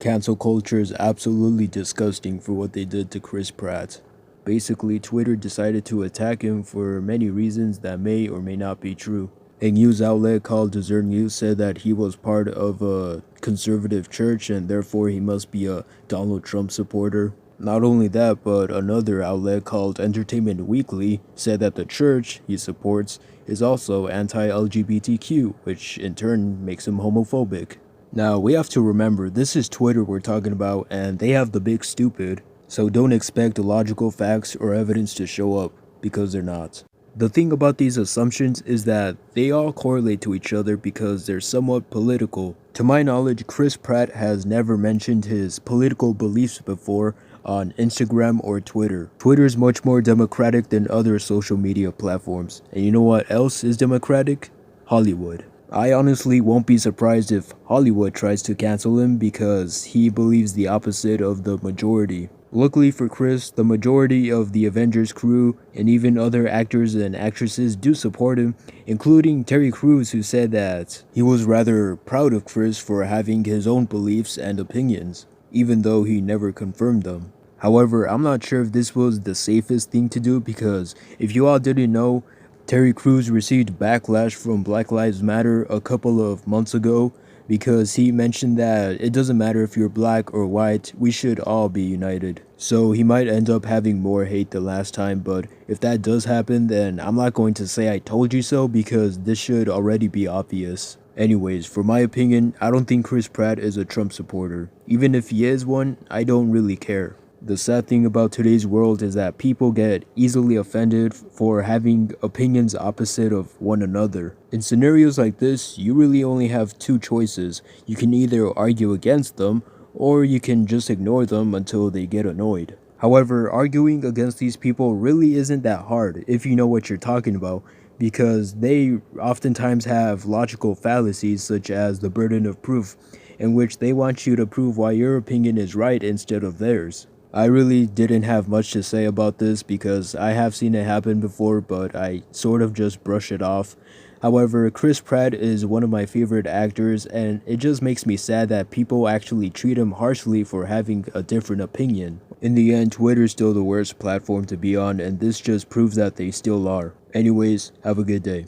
Cancel culture is absolutely disgusting for what they did to Chris Pratt. Basically, Twitter decided to attack him for many reasons that may or may not be true. A news outlet called Desert News said that he was part of a conservative church and therefore he must be a Donald Trump supporter. Not only that, but another outlet called Entertainment Weekly said that the church he supports is also anti-LGBTQ, which in turn makes him homophobic. Now, we have to remember, this is Twitter we're talking about, and they have the big stupid, so don't expect logical facts or evidence to show up, because they're not. The thing about these assumptions is that they all correlate to each other because they're somewhat political. To my knowledge, Chris Pratt has never mentioned his political beliefs before on Instagram or Twitter. Twitter is much more democratic than other social media platforms. And you know what else is democratic? Hollywood. I honestly won't be surprised if Hollywood tries to cancel him because he believes the opposite of the majority. Luckily for Chris, the majority of the Avengers crew and even other actors and actresses do support him, including Terry Crews, who said that he was rather proud of Chris for having his own beliefs and opinions, even though he never confirmed them. However, I'm not sure if this was the safest thing to do because if you all didn't know, Terry Crews received backlash from Black Lives Matter a couple of months ago because he mentioned that it doesn't matter if you're black or white, we should all be united. So he might end up having more hate the last time, but if that does happen, then I'm not going to say I told you so because this should already be obvious. Anyways, for my opinion, I don't think Chris Pratt is a Trump supporter. Even if he is one, I don't really care. The sad thing about today's world is that people get easily offended for having opinions opposite of one another. In scenarios like this, you really only have two choices. You can either argue against them, or you can just ignore them until they get annoyed. However, arguing against these people really isn't that hard if you know what you're talking about, because they oftentimes have logical fallacies such as the burden of proof, in which they want you to prove why your opinion is right instead of theirs. I really didn't have much to say about this because I have seen it happen before, but I sort of just brush it off. However, Chris Pratt is one of my favorite actors, and it just makes me sad that people actually treat him harshly for having a different opinion. In the end, Twitter's still the worst platform to be on, and this just proves that they still are. Anyways, have a good day.